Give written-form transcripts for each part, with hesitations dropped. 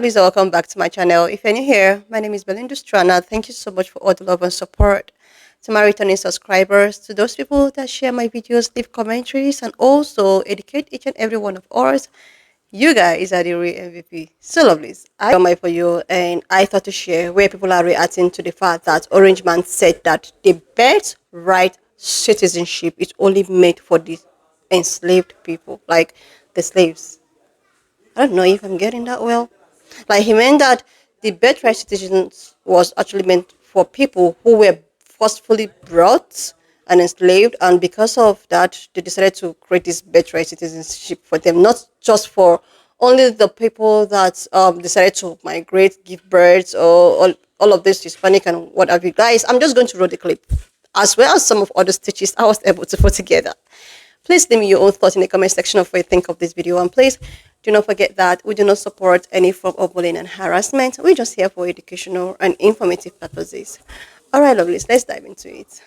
Please welcome back to my channel. If you're new here, my name is Belinda Strana. Thank you so much for all the love and support. To my returning subscribers, to those people that share my videos, leave commentaries, and also educate each and every one of us, you guys are the real MVP. So lovelies, I am for you, and I thought to share where people are reacting to the fact that Orange Man said that the birthright citizenship is only made for the enslaved people, like the slaves. I don't know if I'm getting that well. Like he meant that the birthright citizens was actually meant for people who were forcefully brought and enslaved, and because of that, they decided to create this birthright citizenship for them, not just for only the people that decided to migrate, give birth, or all of this Hispanic and what have you. Guys, I'm just going to roll the clip as well as some of other stitches I was able to put together. Please leave me your own thoughts in the comment section of what you think of this video, and please do not forget that we do not support any form of bullying and harassment. We're just here for educational and informative purposes. Alright, lovelies, let's dive into it.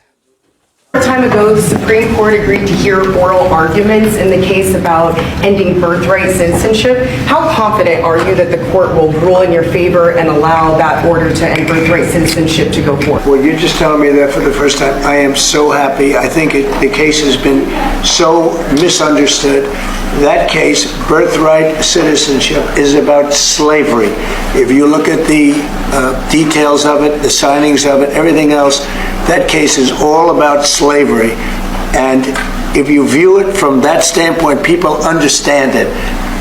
A time ago, the Supreme Court agreed to hear oral arguments in the case about ending birthright citizenship. How confident are you that the court will rule in your favor and allow that order to end birthright citizenship to go forward? Well, you're just telling me that for the first time. I am so happy. I think the case has been so misunderstood. That case, birthright citizenship, is about slavery. If you look at the details of it, the signings of it, everything else, that case is all about slavery. And if you view it from that standpoint, people understand it.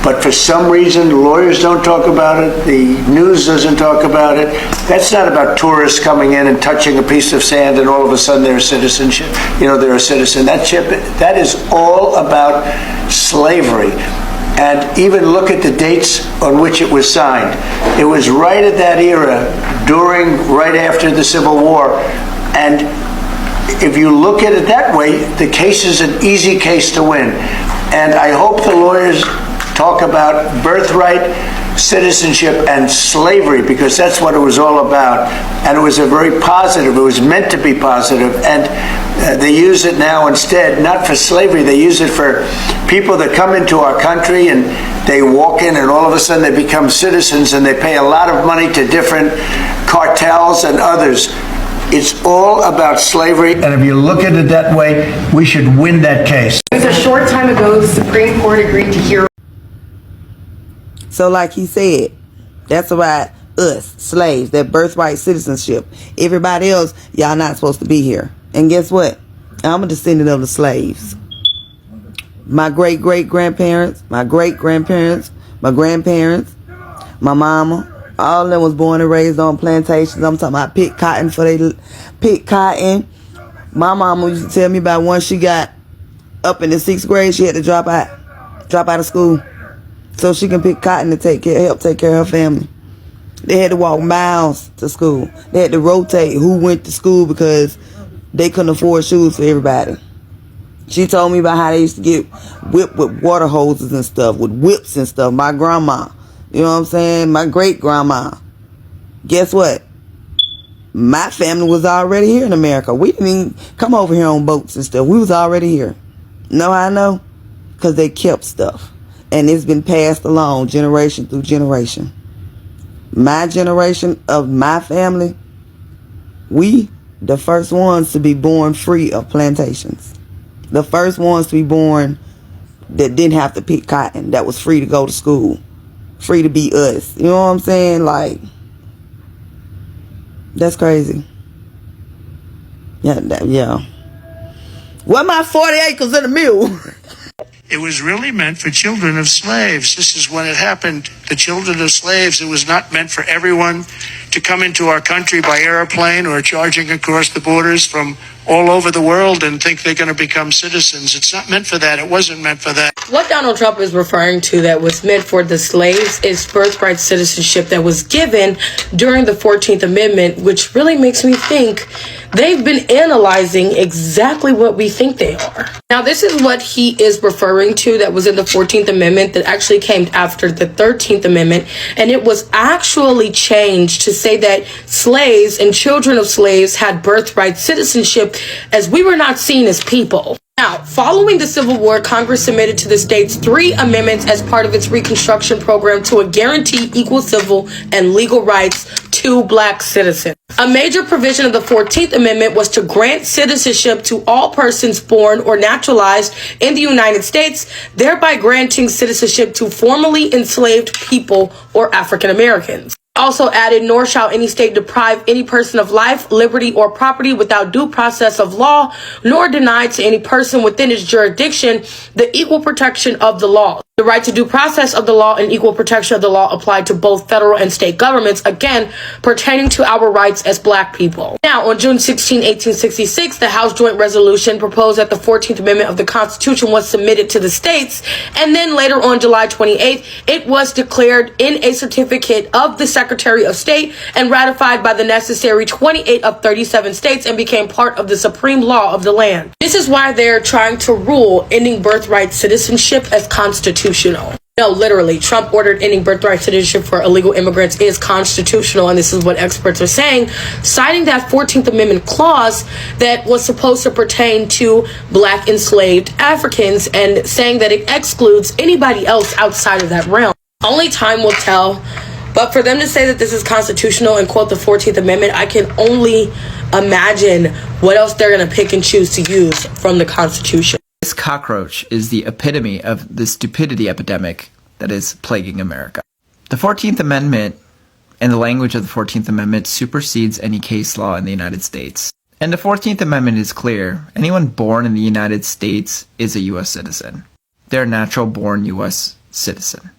But for some reason, lawyers don't talk about it, the news doesn't talk about it. That's not about tourists coming in and touching a piece of sand and all of a sudden they're a citizenship. You know, they're a citizen. That is all about slavery. And even look at the dates on which it was signed. It was right at that era, right after the Civil War. And if you look at it that way, the case is an easy case to win. And I hope the lawyers talk about birthright citizenship and slavery, because that's what it was all about. And it was a very positive, it was meant to be positive. And they use it now instead, not for slavery, they use it for people that come into our country and they walk in and all of a sudden they become citizens and they pay a lot of money to different cartels and others. It's all about slavery, and if you look at it that way, we should win that case. It was a short time ago, the Supreme Court agreed to hear. So like he said, that's about us, slaves, that birthright citizenship. Everybody else, y'all not supposed to be here. And guess what? I'm a descendant of the slaves. My great-great-grandparents, my great-grandparents, my grandparents, my mama, all of them was born and raised on plantations. I'm talking about pick cotton pick cotton. My mama used to tell me about once she got up in the 6th grade, she had to drop out of school so she can pick cotton to help take care of her family. They had to walk miles to school. They had to rotate who went to school because they couldn't afford shoes for everybody. She told me about how they used to get whipped with water hoses and stuff, with whips and stuff. My grandma. You know what I'm saying? My great-grandma. Guess what? My family was already here in America. We didn't even come over here on boats and stuff. We was already here. Know how I know? Because they kept stuff. And it's been passed along generation through generation. My generation of my family, we the first ones to be born free of plantations. The first ones to be born that didn't have to pick cotton, that was free to go to school. Free to be us. You know what I'm saying? Like, that's crazy. Yeah. What my 40 acres and a mule? It was really meant for children of slaves. This is when it happened. The children of slaves, it was not meant for everyone to come into our country by airplane or charging across the borders from all over the world and think they're going to become citizens. It's not meant for that. It wasn't meant for that. What Donald Trump is referring to that was meant for the slaves is birthright citizenship that was given during the 14th Amendment, which really makes me think they've been analyzing exactly what we think they are. Now, this is what he is referring to that was in the 14th Amendment that actually came after the 13th Amendment, and it was actually changed to say that slaves and children of slaves had birthright citizenship as we were not seen as people. Now, Now, following the Civil War, Congress submitted to the states 3 amendments as part of its Reconstruction program to guarantee equal civil and legal rights to black citizens. A major provision of the 14th Amendment was to grant citizenship to all persons born or naturalized in the United States, thereby granting citizenship to formerly enslaved people or African Americans. Also added, nor shall any state deprive any person of life, liberty, or property without due process of law, nor deny to any person within its jurisdiction the equal protection of the law. The right to due process of the law and equal protection of the law apply to both federal and state governments, again, pertaining to our rights as black people. Now, on June 16, 1866, the House Joint Resolution proposed that the 14th Amendment of the Constitution was submitted to the states, and then later on July 28th, it was declared in a certificate of the Secretary of State and ratified by the necessary 28 of 37 states and became part of the supreme law of the land. This is why they're trying to rule ending birthright citizenship as constitutional. No, literally, Trump ordered ending birthright citizenship for illegal immigrants is constitutional, and this is what experts are saying, citing that 14th Amendment clause that was supposed to pertain to black enslaved Africans and saying that it excludes anybody else outside of that realm. Only time will tell, but for them to say that this is constitutional and quote the 14th Amendment, I can only imagine what else they're going to pick and choose to use from the Constitution. This cockroach is the epitome of the stupidity epidemic that is plaguing America. The 14th Amendment and the language of the 14th Amendment supersedes any case law in the United States. And the 14th Amendment is clear. Anyone born in the United States is a U.S. citizen. They're a natural-born U.S. citizen.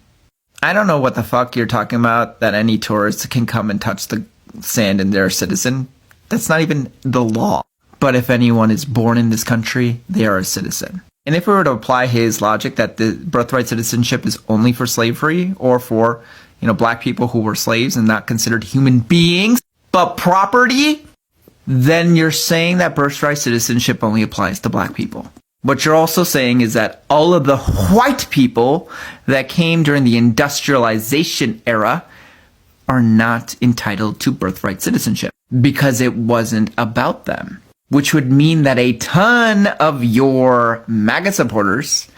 I don't know what the fuck you're talking about, that any tourist can come and touch the sand and they're a citizen. That's not even the law. But if anyone is born in this country, they are a citizen. And if we were to apply his logic that the birthright citizenship is only for slavery or for, black people who were slaves and not considered human beings, but property, then you're saying that birthright citizenship only applies to black people. What you're also saying is that all of the white people that came during the industrialization era are not entitled to birthright citizenship because it wasn't about them. Which would mean that a ton of your MAGA supporters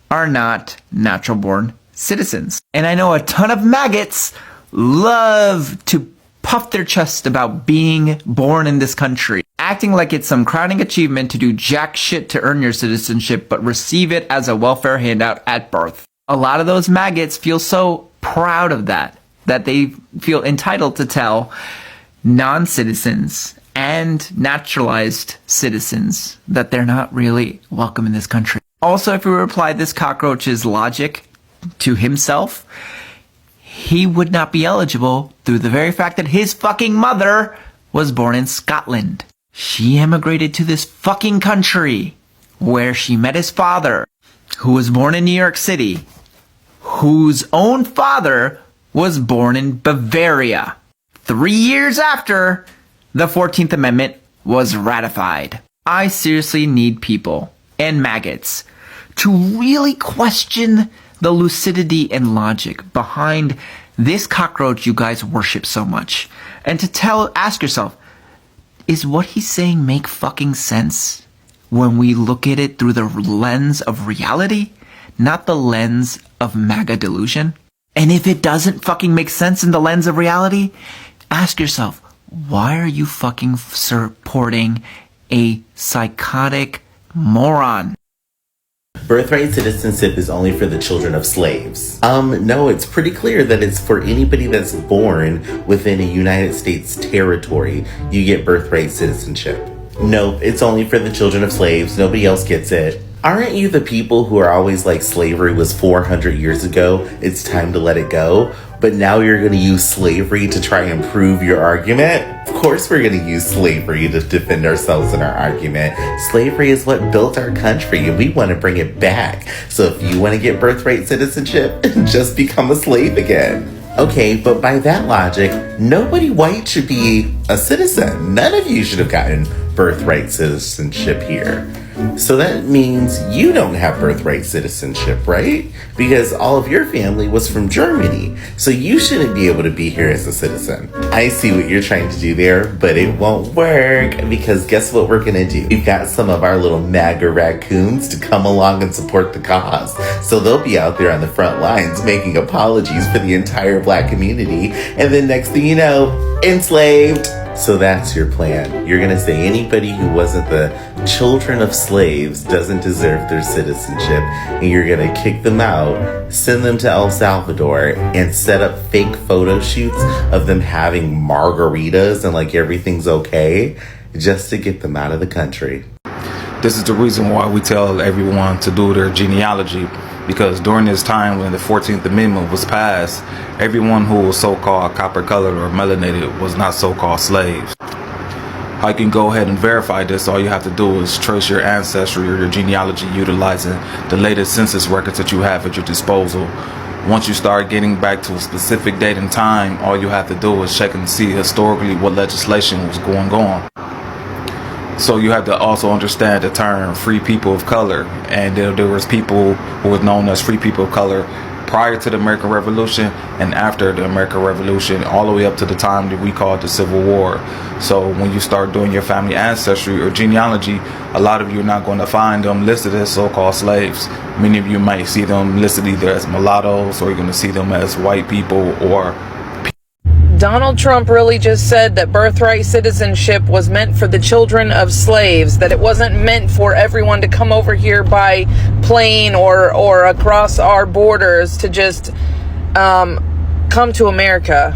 are not natural-born citizens. And I know a ton of maggots love to puff their chest about being born in this country, acting like it's some crowning achievement to do jack shit to earn your citizenship, but receive it as a welfare handout at birth. A lot of those maggots feel so proud of that they feel entitled to tell non-citizens and naturalized citizens that they're not really welcome in this country. Also, if we apply this cockroach's logic to himself, he would not be eligible through the very fact that his fucking mother was born in Scotland. She immigrated to this fucking country where she met his father, who was born in New York City, whose own father was born in Bavaria. 3 years after the 14th Amendment was ratified. I seriously need people and maggots to really question the lucidity and logic behind this cockroach you guys worship so much. And to ask yourself, is what he's saying make fucking sense when we look at it through the lens of reality, not the lens of MAGA delusion? And if it doesn't fucking make sense in the lens of reality, ask yourself, why are you fucking supporting a psychotic moron? Birthright citizenship is only for the children of slaves. No, it's pretty clear that it's for anybody that's born within a United States territory. You get birthright citizenship. Nope, it's only for the children of slaves. Nobody else gets it. Aren't you the people who are always like slavery was 400 years ago? It's time to let it go. But now you're going to use slavery to try and prove your argument? Of course we're going to use slavery to defend ourselves in our argument. Slavery is what built our country and we want to bring it back. So if you want to get birthright citizenship, just become a slave again. Okay, but by that logic, nobody white should be a citizen. None of you should have gotten birthright citizenship here. So that means you don't have birthright citizenship, right? Because all of your family was from Germany. So you shouldn't be able to be here as a citizen. I see what you're trying to do there, but it won't work because guess what we're going to do? We've got some of our little MAGA raccoons to come along and support the cause. So they'll be out there on the front lines making apologies for the entire black community. And then next thing you know, enslaved. So that's your plan. You're gonna say anybody who wasn't the children of slaves doesn't deserve their citizenship, and you're gonna kick them out, send them to El Salvador, and set up fake photo shoots of them having margaritas and like everything's okay, just to get them out of the country. This is the reason why we tell everyone to do their genealogy, because during this time when the 14th Amendment was passed, everyone who was so-called copper-colored or melanated was not so-called slaves. How you can go ahead and verify this, all you have to do is trace your ancestry or your genealogy utilizing the latest census records that you have at your disposal. Once you start getting back to a specific date and time, all you have to do is check and see historically what legislation was going on. So you have to also understand the term free people of color, and there was people who were known as free people of color prior to the American Revolution and after the American Revolution, all the way up to the time that we call the Civil War. So when you start doing your family ancestry or genealogy, a lot of you are not going to find them listed as so-called slaves. Many of you might see them listed either as mulattoes, or you're going to see them as white people or Donald Trump really just said that birthright citizenship was meant for the children of slaves, that it wasn't meant for everyone to come over here by plane or across our borders to just come to America.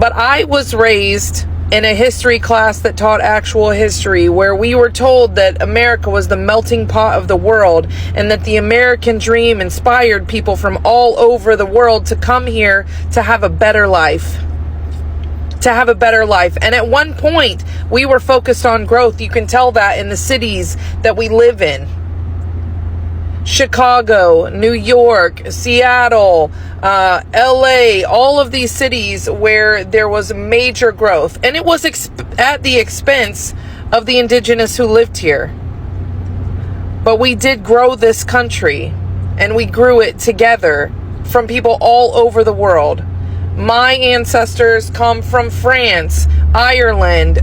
But I was raised in a history class that taught actual history, where we were told that America was the melting pot of the world, and that the American dream inspired people from all over the world to come here to have a better life. And at one point, we were focused on growth. You can tell that in the cities that we live in. Chicago, New York, Seattle, LA, all of these cities where there was major growth. And it was at the expense of the indigenous who lived here. But we did grow this country, and we grew it together from people all over the world. My ancestors come from France, Ireland,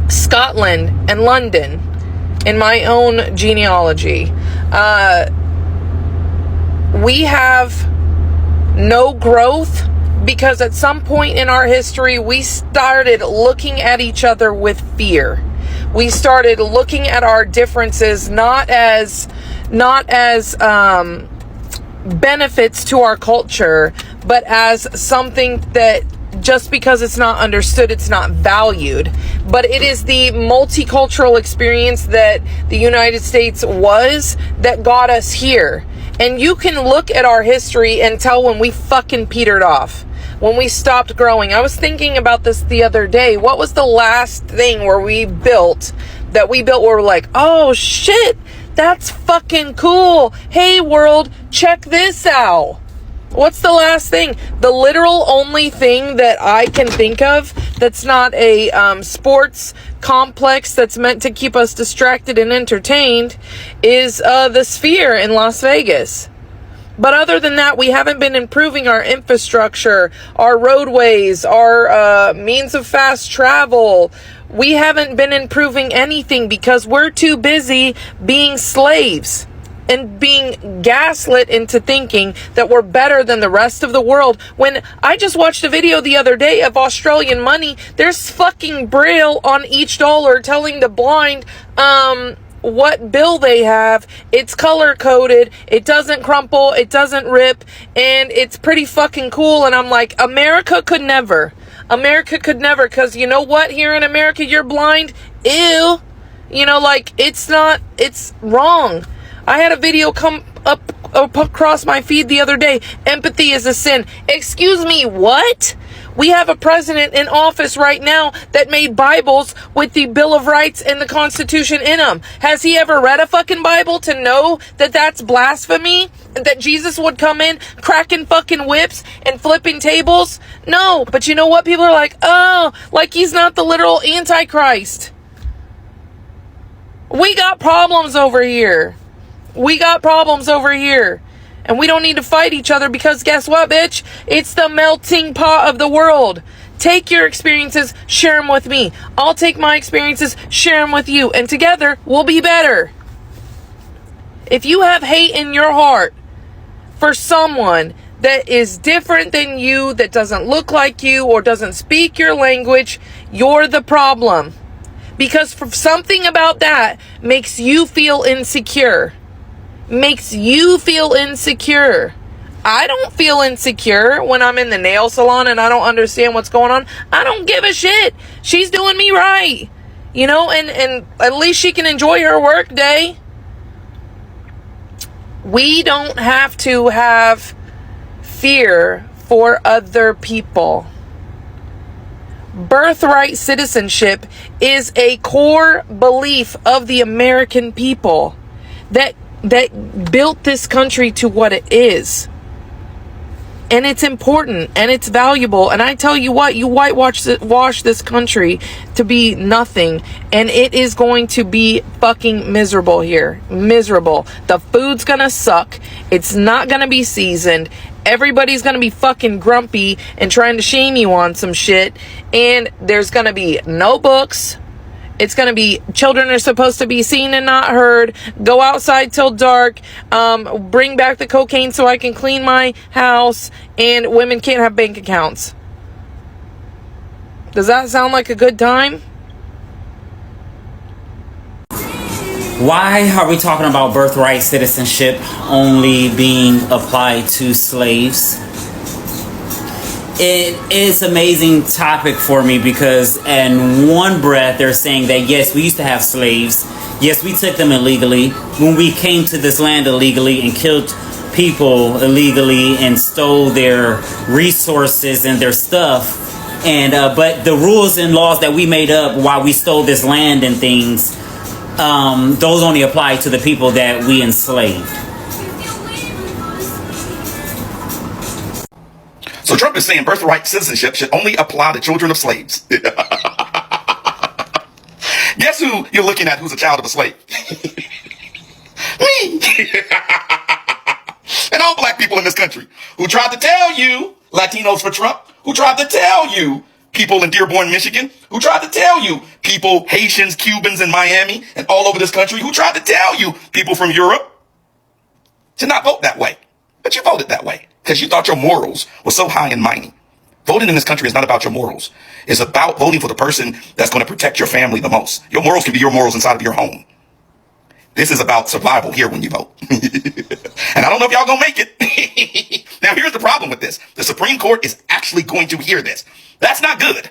Scotland, and London in my own genealogy. We have no growth because at some point in our history, we started looking at each other with fear. We started looking at our differences not as benefits to our culture, but as something that just because it's not understood, it's not valued. But it is the multicultural experience that the United States was that got us here. And you can look at our history and tell when we fucking petered off, when we stopped growing. I was thinking about this the other day. What was the last thing where we built where we're like, oh shit, that's fucking cool. Hey world, check this out. What's the last thing? The literal only thing that I can think of that's not a sports complex that's meant to keep us distracted and entertained is the Sphere in Las Vegas. But other than that, we haven't been improving our infrastructure, our roadways, our means of fast travel. We haven't been improving anything because we're too busy being slaves and being gaslit into thinking that we're better than the rest of the world. When I just watched a video the other day of Australian money, there's fucking braille on each dollar telling the blind what bill they have. It's color coded, it doesn't crumple, it doesn't rip, and it's pretty fucking cool. And I'm like, America could never, because you know what, here in America, you're blind, ew, it's wrong. I had a video come up across my feed the other day. Empathy is a sin. Excuse me, what? We have a president in office right now that made Bibles with the Bill of Rights and the Constitution in them. Has he ever read a fucking Bible to know that that's blasphemy? That Jesus would come in cracking fucking whips and flipping tables? No. But you know what? People are like, oh, like he's not the literal Antichrist. We got problems over here. We got problems over here. And we don't need to fight each other because guess what, bitch? It's the melting pot of the world. Take your experiences, share them with me. I'll take my experiences, share them with you. And together, we'll be better. If you have hate in your heart for someone that is different than you, that doesn't look like you, or doesn't speak your language, you're the problem. Because something about that makes you feel insecure. Makes you feel insecure. I don't feel insecure when I'm in the nail salon and I don't understand what's going on. I don't give a shit. She's doing me right. You know, and at least she can enjoy her work day. We don't have to have fear for other people. Birthright citizenship is a core belief of the American people that built this country to what it is. And it's important and it's valuable. And I tell you what, you wash this country to be nothing. And it is going to be fucking miserable here. Miserable. The food's gonna suck. It's not gonna be seasoned. Everybody's gonna be fucking grumpy and trying to shame you on some shit. And there's gonna be no books. It's going to be, children are supposed to be seen and not heard. Go outside till dark. Bring back the cocaine so I can clean my house. And women can't have bank accounts. Does that sound like a good time? Why are we talking about birthright citizenship only being applied to slaves? It is an amazing topic for me because in one breath they're saying that yes, we used to have slaves. Yes, we took them illegally. When we came to this land illegally and killed people illegally and stole their resources and their stuff. And but the rules and laws that we made up while we stole this land and things, those only apply to the people that we enslaved. So Trump is saying birthright citizenship should only apply to children of slaves. Guess who you're looking at who's a child of a slave? Me. And all black people in this country who tried to tell you, Latinos for Trump, who tried to tell you, people in Dearborn, Michigan, who tried to tell you, people, Haitians, Cubans in Miami, and all over this country, who tried to tell you, people from Europe, to not vote that way. But you voted that way because you thought your morals were so high and mighty. Voting in this country is not about your morals. It's about voting for the person that's going to protect your family the most. Your morals can be your morals inside of your home. This is about survival here when you vote. And I don't know if y'all gonna make it. Now, here's the problem with this. The Supreme Court is actually going to hear this. That's not good.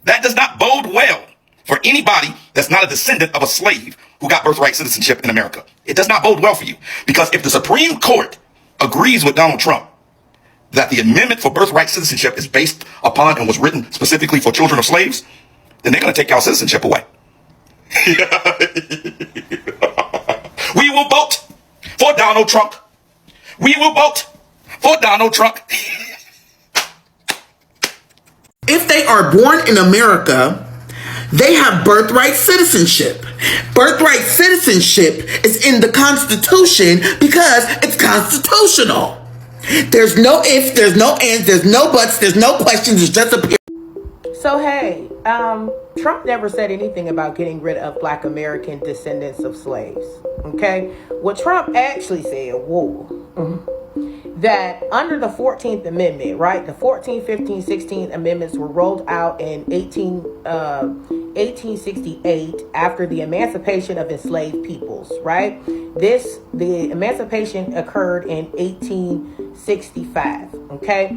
That does not bode well for anybody that's not a descendant of a slave who got birthright citizenship in America. It does not bode well for you. Because if the Supreme Court agrees with Donald Trump that the amendment for birthright citizenship is based upon and was written specifically for children of slaves, then they're going to take y'all citizenship away. We will vote for Donald Trump. We will vote for Donald Trump. If they are born in America, they have birthright citizenship. Birthright citizenship is in the Constitution because it's constitutional. There's no ifs, there's no ands, there's no buts, there's no questions, it's just a period. So hey, Trump never said anything about getting rid of Black American descendants of slaves. Okay, what Trump actually said, that under the 14th Amendment, right, the 14, 15, 16 amendments were rolled out in 1868 after the emancipation of enslaved peoples, right? The emancipation occurred in 1865, okay?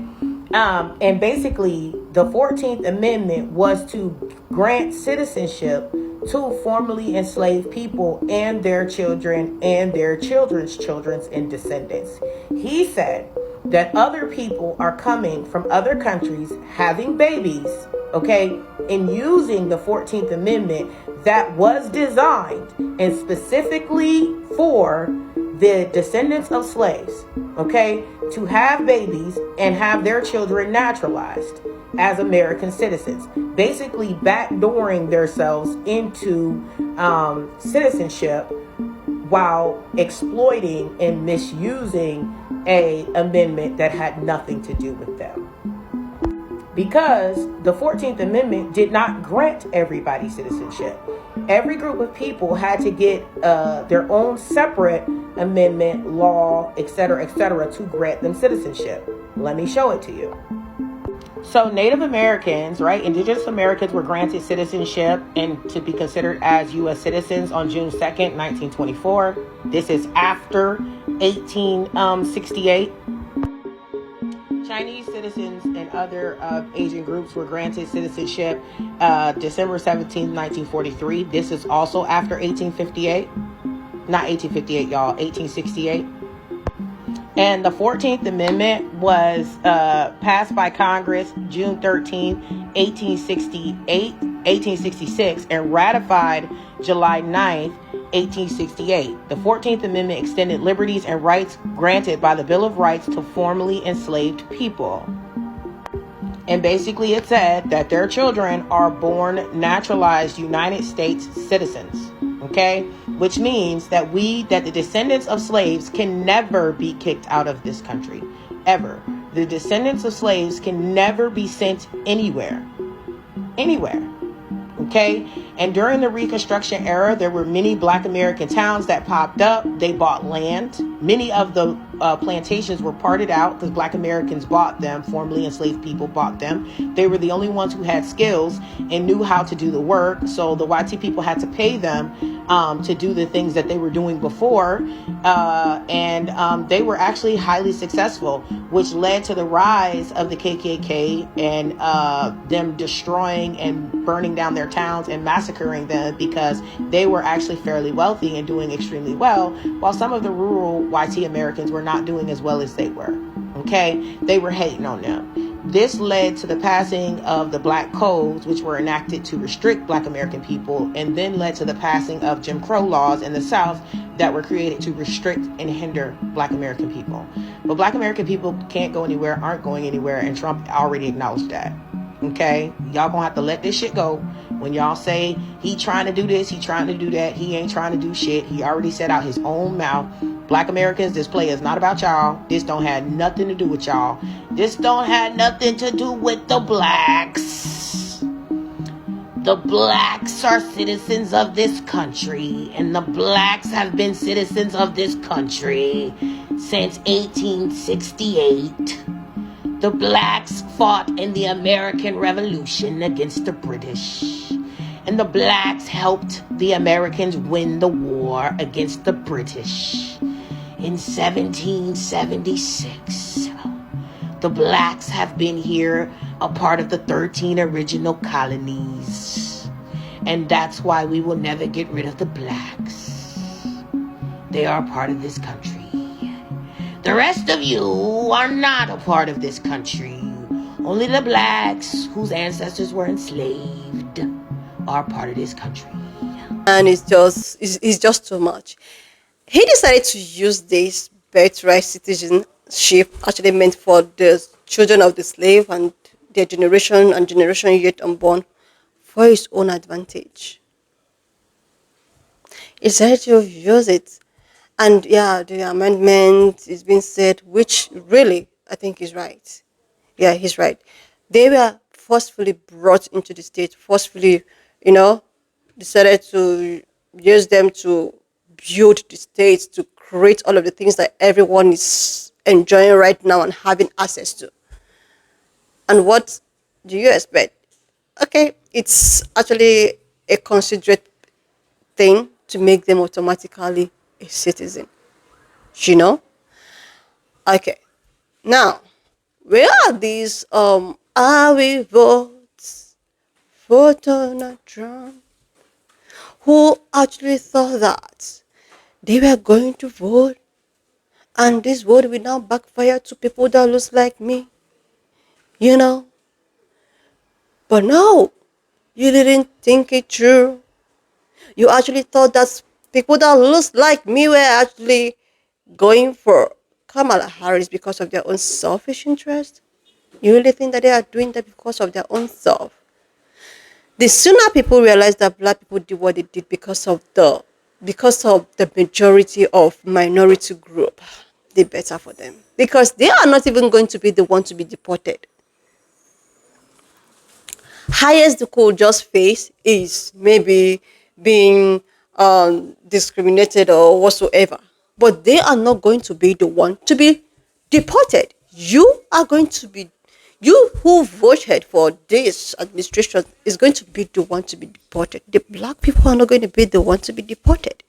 And basically, the 14th Amendment was to grant citizenship to formerly enslaved people and their children and their children's children and descendants. He said that other people are coming from other countries, having babies, okay, and using the 14th Amendment that was designed and specifically for the descendants of slaves, okay, to have babies and have their children naturalized as American citizens, basically backdooring themselves into citizenship while exploiting and misusing a amendment that had nothing to do with them. Because the 14th Amendment did not grant everybody citizenship. Every group of people had to get their own separate amendment, law, etc., to grant them citizenship. Let me show it to you. So Native Americans, right, indigenous Americans were granted citizenship and to be considered as U.S. citizens on June 2nd, 1924. This is after 1868. Chinese citizens and other Asian groups were granted citizenship December 17th, 1943. This is also after 1858. Not 1858, y'all, 1868. And the 14th Amendment was passed by Congress June 13, 1866, and ratified July 9th, 1868. The 14th Amendment extended liberties and rights granted by the Bill of Rights to formerly enslaved people. And basically it said that their children are born naturalized United States citizens. Okay, which means that the descendants of slaves can never be kicked out of this country, ever. The descendants of slaves can never be sent anywhere. Okay, and during the Reconstruction era, there were many Black American towns that popped up. They bought land. Many of the plantations were parted out because Black Americans bought them. Formerly enslaved people bought them. They were the only ones who had skills and knew how to do the work. So the YT people had to pay them to do the things that they were doing before. And they were actually highly successful, which led to the rise of the KKK and them destroying and burning down their towns and massacring them because they were actually fairly wealthy and doing extremely well, while some of the rural YT Americans were not doing as well as they were. Okay, they were hating on them. This led to the passing of the Black Codes, which were enacted to restrict Black American people, and then led to the passing of Jim Crow laws in the South that were created to restrict and hinder Black American people. But Black American people can't go anywhere, aren't going anywhere, and Trump already acknowledged that. Okay, y'all gonna have to let this shit go. When y'all say he trying to do this, he trying to do that, he ain't trying to do shit. He already said out his own mouth, Black Americans, this play is not about y'all. This don't have nothing to do with y'all. This don't have nothing to do with the blacks. The blacks are citizens of this country, and the blacks have been citizens of this country since 1868. The blacks fought in the American Revolution against the British. And the blacks helped the Americans win the war against the British. In 1776, the blacks have been here, a part of the 13 original colonies. And that's why we will never get rid of the blacks. They are a part of this country. The rest of you are not a part of this country. Only the blacks whose ancestors were enslaved are part of this country. And it's just too much. He decided to use this birthright citizenship, actually meant for the children of the slave and their generation and generation yet unborn, for his own advantage. He decided to use it. And yeah, the amendment is being said, which really I think is right. Yeah, he's right. They were forcefully brought into the state, forcefully, decided to use them to build the state, to create all of the things that everyone is enjoying right now and having access to. And what do you expect? Okay, it's actually a considerate thing to make them automatically a citizen. Okay. Now, where are these I will vote on a Trump, who actually thought that they were going to vote And this word will now backfire to people that looks like me, you know. But no, you didn't think it through. You actually thought that people that looks like me were actually going for Kamala Harris because of their own selfish interest. You really think that they are doing that because of their own self? The sooner people realize that black people did what they did because of the majority of minority group, the better for them. Because they are not even going to be the one to be deported. Highest they could just face is maybe being discriminated or whatsoever. But they are not going to be the one to be deported. You are going to be, you who voted for this administration is going to be the one to be deported. The black people are not going to be the one to be deported.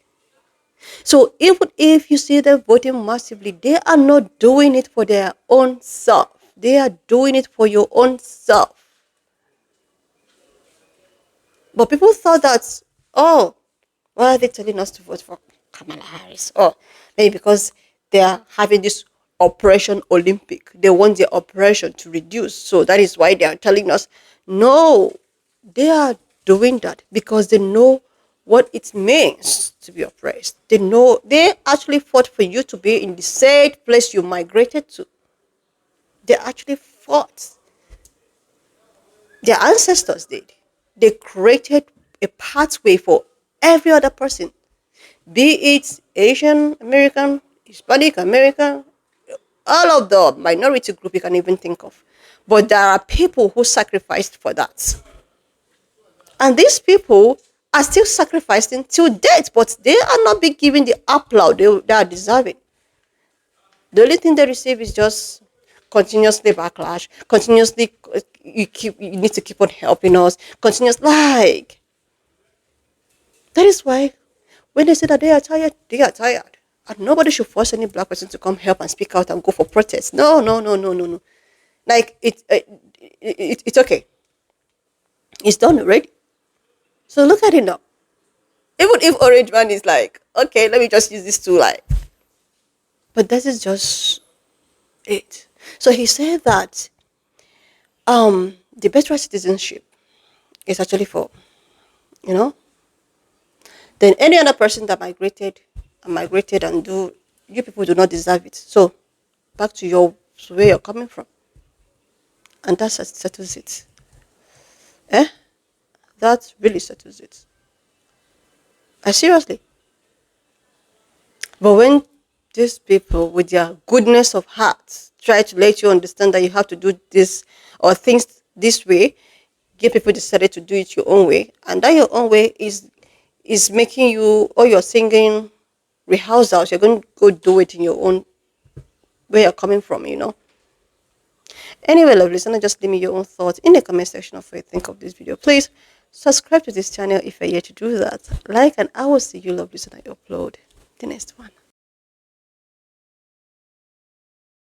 So even if you see them voting massively, they are not doing it for their own self. They are doing it for your own self. But people thought that, oh, why are they telling us to vote for Kamala Harris? Oh, maybe because they are having this Operation Olympic. They want the operation to reduce. So that is why they are telling us, no, they are doing that because they know what it means to be oppressed. They know they actually fought for you to be in the same place you migrated to. They actually fought. Their ancestors did. They created a pathway for every other person, be it Asian American, Hispanic American, all of the minority group you can even think of. But there are people who sacrificed for that. And these people are still sacrificing till death, but they are not being given the applause they are deserving. The only thing they receive is just continuously backlash, continuously you need to keep on helping us, continuous like. That is why when they say that they are tired, they are tired. And nobody should force any black person to come help and speak out and go for protests. No, no, no, no, no, no. Like it's okay. It's done already. So look at it now. Even if Orange Man is like, okay, let me just use this to like. But that is just it. So he said that the Birthright Citizenship is actually for, you know, then any other person that migrated and do, you people do not deserve it. So back to your to where you're coming from. And that settles it. Eh? That really settles it. Seriously. But when these people with their goodness of heart try to let you understand that you have to do this or things this way, gay people decided to do it your own way, and that your own way is making you, or you're singing rehearsals, you're going to go do it in your own where you're coming from, you know. Anyway, lovely listener, just leave me your own thoughts in the comment section of what you think of this video. Please subscribe to this channel if you're yet to do that. Like, and I will see you, lovely listener, I upload the next one.